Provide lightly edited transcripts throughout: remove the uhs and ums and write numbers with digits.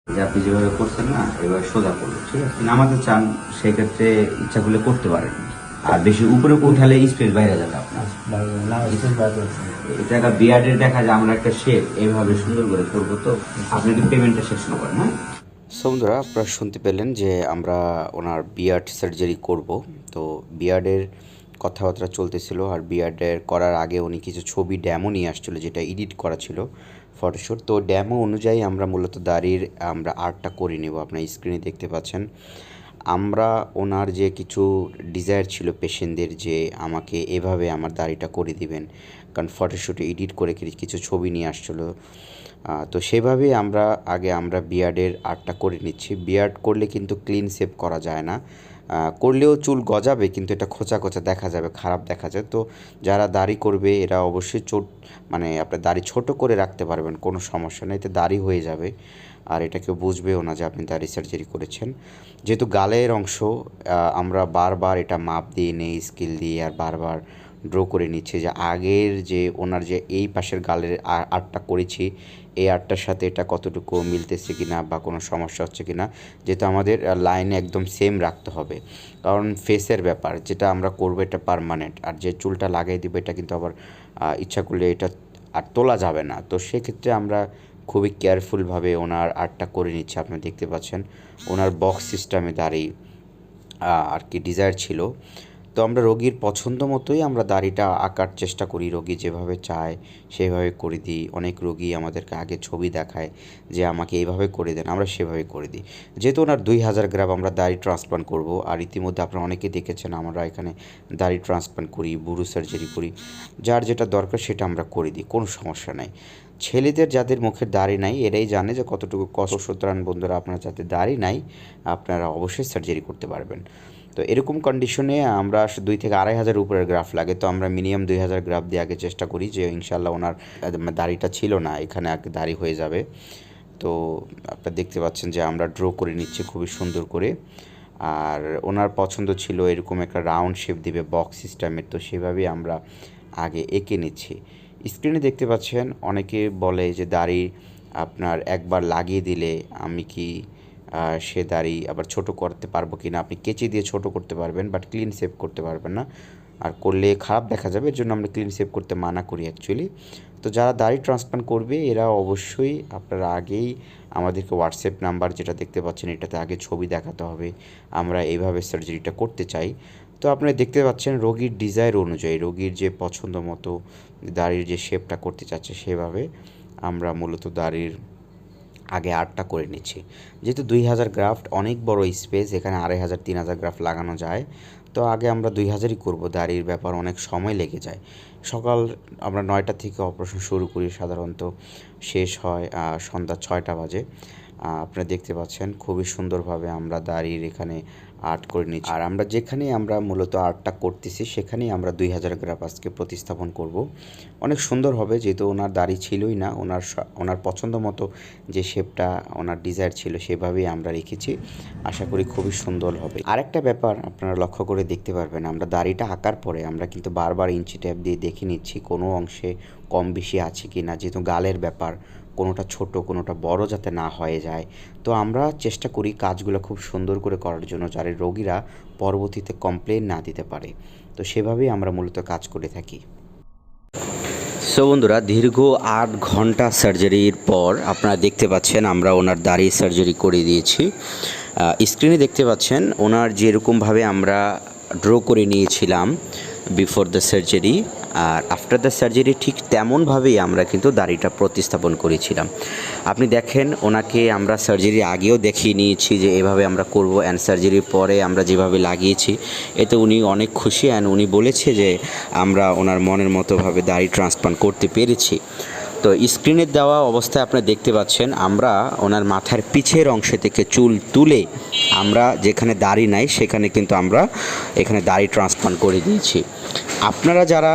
যে আপনি যেভাবে করছেন না এবার সোজা করুন, ঠিক আছে? নামাতে চান সেক্ষেত্রে ইচ্ছা করলে করতে পারেন, আর বেশি উপরে উঠালে স্পেস বাইরে যাবে আপনার। এটা একটা বিয়ার্ডের দেখা যায় আমরা একটা শেপ এইভাবে সুন্দর করে করবো, তো আপনি একটু পেমেন্টটা সেকশন করেন। হ্যাঁ, সো বন্ধুরা, আপনারা শুনতে পেলেন যে আমরা ওনার বিয়ার্ড সার্জারি করব। তো বিয়ার্ডের কথাবার্তা চলতেছিল, আর বিয়ার্ডের করার আগে উনি কিছু ছবি ড্যামো নিয়ে আসছিলো যেটা এডিট করা ছিল ফটোশ্যুট। তো ড্যামো অনুযায়ী আমরা মূলত দাড়ির আমরা আর্টটা করে নেব। আপনার স্ক্রিনে দেখতে পাচ্ছেন আমরা ওনার যে কিছু ডিজায়ার ছিল পেশেন্টদের, যে আমাকে এভাবে আমার দাড়িটা করে দিবেন, কারণ ফটোশ্যুটে এডিট করে কিছু ছবি নিয়ে আসছিলো। তো সেভাবেই আমরা বিয়ার্ডের আর্টটা করে নিচ্ছি। বিয়ার্ড করলে কিন্তু ক্লিন শেভ করা যায় না, করলেও চুল গজাবে কিন্তু এটা খোঁচা খোঁচা দেখা যাবে, খারাপ দেখা যায়। তো যারা দাড়ি করবে এরা অবশ্যই মানে আপনার দাড়ি ছোট করে রাখতে পারবেন, কোনো সমস্যা নেই, এতে দাড়ি হয়ে যাবে। আর এটা কেউ বুঝবেও না যে আপনি দাড়ি সার্জারি করেছেন। যেহেতু গালের অংশ, আমরা বারবার এটা মাপ দিয়ে নেই স্কেল দিয়ে, আর বারবার ড্র করে নিচ্ছে যে আগের যে ওনার যে এই পাশের গালের আর্টটা করেছি এই আর্টটার সাথে এটা কতটুকু মিলতেছে কিনা বা কোনো সমস্যা হচ্ছে কিনা, যেহেতু আমাদের লাইনে একদম সেম রাখতে হবে। কারণ ফেসের ব্যাপার, যেটা আমরা করবো এটা পার্মানেন্ট, আর যে চুলটা লাগিয়ে দিব এটা কিন্তু আবার ইচ্ছা করলে এটা আর তোলা যাবে না। তো সেক্ষেত্রে আমরা খুবই কেয়ারফুলভাবে ওনার আর্টটা করে নিচ্ছি। আপনি দেখতে পাচ্ছেন ওনার বক্স সিস্টেমে দাঁড়িয়ে আর কি ডিজায়ার ছিল। তো আমরা রোগীর পছন্দ মতোই আমরা দাড়িটা আঁকার চেষ্টা করি, রোগী যেভাবে চায় সেভাবে করে দিই। অনেক রোগী আমাদেরকে আগে ছবি দেখায় যে আমাকে এইভাবে করে দেন, আমরা সেভাবে করে দিই। যেহেতু ওনার 2000 গ্রাম আমরা দাড়ি ট্রান্সপ্লান্ট করব, আর ইতিমধ্যে আপনারা অনেকে দেখেছেন আমরা এখানে দাড়ি ট্রান্সপ্লান্ট করি, বুরু সার্জারি করি, যার যেটা দরকার সেটা আমরা করে দিই, কোনো সমস্যা নাই। ছেলেদের যাদের মুখের দাড়ি নাই এরাই জানে যে কতটুকু কষ্ট। সুতরাং বন্ধুরা, আপনারা যাদের দাড়ি নাই আপনারা অবশ্যই সার্জারি করতে পারবেন। তো এরকম কন্ডিশনে আমরা 2 থেকে 2500 উপরের গ্রাফ লাগে, তো আমরা মিনিমাম 2000 গ্রাফ দিয়ে আগে চেষ্টা করি যে ইনশাল্লাহ ওনার দাড়িটা ছিল না এখানে আগে দাড়ি হয়ে যাবে। তো আপনারা দেখতে পাচ্ছেন যে আমরা ড্র করে নিচ্ছি খুবই সুন্দর করে। আর ওনার পছন্দ ছিল এরকম একটা রাউন্ড শেপ দিবে বক্স সিস্টেমের, তো সেভাবেই আমরা আগে এঁকে নিচ্ছি। স্ক্রিনে দেখতে পাচ্ছেন অনেকে বলে যে দাড়ি আপনার একবার লাগিয়ে দিলে আমি কি সে দাড়ি আবার ছোট করতে পারবো কি না। আপনি কেচি দিয়ে ছোট করতে পারবেন, বাট ক্লিন শেভ করতে পারবেন না, আর করলে খারাপ দেখা যাবে, এর জন্য আমরা ক্লিন শেভ করতে মানা করি অ্যাকচুয়ালি। তো যারা দাড়ি ট্রান্সপ্লান্ট করবে এরা অবশ্যই আপনারা আগেই আমাদেরকে হোয়াটসঅ্যাপ নাম্বার যেটা দেখতে পাচ্ছেন এটাতে আগে ছবি দেখাতে হবে আমরা এইভাবে সার্জারিটা করতে চাই। তো আপনারা দেখতে পাচ্ছেন রোগীর ডিজায়ার অনুযায়ী, রোগীর যে পছন্দ মতো দাড়ির যে শেপটা করতে চাচ্ছে সেভাবে আমরা মূলত দাড়ির আগে আর্টটা করে নিচ্ছি। যেহেতু 2000 গ্রাফট অনেক বড় স্পেস, এখানে 2500 3000 গ্রাফট লাগানো যায়। তো আগে আমরা 2000ই করবো, দাড়ির ব্যাপার অনেক সময় লেগে যায়। সকাল আমরা 9টা থেকে অপারেশন শুরু করি, সাধারণত শেষ হয় সন্ধ্যা 6টা বাজে। আপনারা দেখতে পাচ্ছেন খুবই সুন্দরভাবে আমরা দাড়ির এখানে আর্ট করে নিচ্ছি। আর আমরা যেখানে আমরা মূলত আর্টটা করতেছি সেখানেই আমরা 2000 গ্রাফ আজকে প্রতিস্থাপন করব। অনেক সুন্দর হবে, যেহেতু ওনার দাড়ি ছিলই না, ওনার পছন্দ মতো যে শেপটা ওনার ডিজায়ার ছিল সেভাবেই আমরা রেখেছি। আশা করি খুবই সুন্দর হবে। আরেকটা ব্যাপার আপনারা লক্ষ্য করে দেখতে পারবেন, আমরা দাড়িটা আঁকার পরে আমরা কিন্তু বারবার ইঞ্চি ট্যাপ দিয়ে দেখে নিচ্ছি কোনো অংশে কম বেশি আছে কি না, যেহেতু গালের ব্যাপার, কোনোটা ছোট কোনোটা বড় যাতে না হয়ে যায়। তো আমরা চেষ্টা করি কাজগুলো খুব সুন্দর করে করার জন্য, যাতে রোগীরা পরবর্তীতে কমপ্লেন না দিতে পারে। তো সেভাবেই আমরা মূলত কাজ করে থাকি। সো বন্ধুরা, দীর্ঘ 8 ঘন্টা সার্জারির পর আপনারা দেখতে পাচ্ছেন আমরা ওনার দাড়ি সার্জারি করে দিয়েছি। স্ক্রিনে দেখতে পাচ্ছেন ওনার যেরকমভাবে আমরা ড্র করে নিয়েছিলাম বিফোর দ্য সার্জারি, আর আফটার দ্য সার্জারি ঠিক তেমনভাবেই আমরা কিন্তু দাড়িটা প্রতিস্থাপন করেছিলাম। আপনি দেখেন ওনাকে আমরা সার্জারির আগেও দেখিয়ে নিয়েছি যে এভাবে আমরা করব, অ্যান্ড সার্জারির পরে আমরা যেভাবে লাগিয়েছি এতে উনি অনেক খুশি, অ্যান্ড উনি বলেছে যে আমরা ওনার মনের মতোভাবে দাড়ি ট্রান্সপ্লান্ট করতে পেরেছি। তো স্ক্রিনে দেওয়া অবস্থায় আপনারা দেখতে পাচ্ছেন আমরা ওনার মাথার পিছের অংশ থেকে চুল তুলে আমরা যেখানে দাড়ি নাই সেখানে কিন্তু আমরা এখানে দাড়ি ট্রান্সপ্লান্ট করে দিয়েছি। আপনারা যারা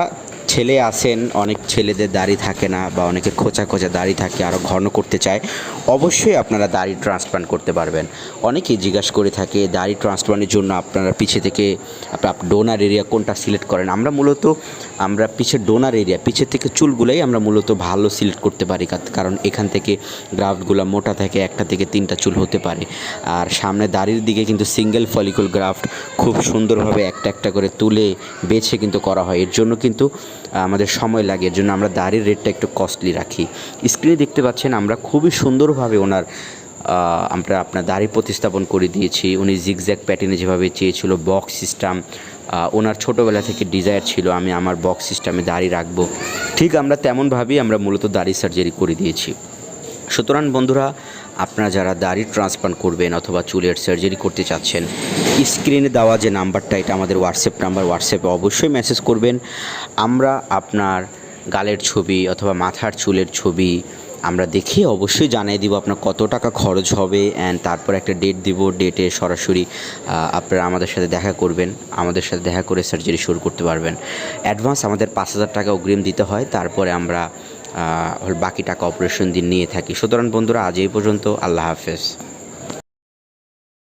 ছেলে আছেন, অনেক ছেলেদের দাড়ি থাকে না বা অনেকের খোঁচা খোঁচা দাড়ি থাকে, আরও ঘন করতে চায়, অবশ্যই আপনারা দাড়ি ট্রান্সপ্লান্ট করতে পারবেন। অনেকেই জিজ্ঞাসা করে থাকে দাড়ি ট্রান্সপ্লান্টের জন্য আপনারা পিছে থেকে ডোনার এরিয়া কোনটা সিলেক্ট করেন। আমরা পিছের ডোনার এরিয়া, পিছের থেকে চুলগুলোই আমরা মূলত ভালো সিলেক্ট করতে পারি, কারণ এখান থেকে গ্রাফটগুলো মোটা থাকে, একটা থেকে তিনটা চুল হতে পারে। আর সামনে দাড়ির দিকে কিন্তু সিঙ্গেল ফলিকল গ্রাফট খুব সুন্দরভাবে একটা একটা করে তুলে বেছে কিন্তু করা হয়। এর জন্য কিন্তু আমাদের সময় লাগে, এর জন্য আমরা দাড়ির রেটটা একটু কস্টলি রাখি। স্ক্রিনে দেখতে পাচ্ছেন আমরা খুবই সুন্দরভাবে আমরা আপনার দাড়ি প্রতিস্থাপন করে দিয়েছি। উনি জিগজ্যাগ প্যাটার্নে যেভাবে চেয়েছিল, বক্স সিস্টেম, ওনার ছোটোবেলা থেকে ডিজায়ার ছিল আমি আমার বক্স সিস্টেমে দাড়ি রাখবো, ঠিক আমরা তেমনভাবেই আমরা মূলত দাড়ি সার্জারি করে দিয়েছি। সুতরাং বন্ধুরা, আপনারা যারা দাড়ি ট্রান্সপ্লান্ট করবেন অথবা চুলের সার্জারি করতে চাচ্ছেন, স্ক্রিনে দেওয়া যে নাম্বারটা, এটা আমাদের হোয়াটসঅ্যাপ নাম্বার, হোয়াটসঅ্যাপে অবশ্যই মেসেজ করবেন। আমরা আপনার গালের ছবি অথবা মাথার চুলের ছবি আমরা দেখে অবশ্যই জানিয়ে দিব আপনার কত টাকা খরচ হবে, অ্যান্ড তারপর একটা ডেট দিব। ডেটে সরাসরি আপনারা আমাদের সাথে দেখা করবেন, আমাদের সাথে দেখা করে সার্জারি শুরু করতে পারবেন। অ্যাডভান্স আমাদের 5,000 টাকা অগ্রিম দিতে হয়, তারপরে আমরা বাকি টাকা অপারেশন দিন নিয়ে থাকি। সুতরাং বন্ধুরা, আজ এই পর্যন্ত। আল্লাহ হাফেজ।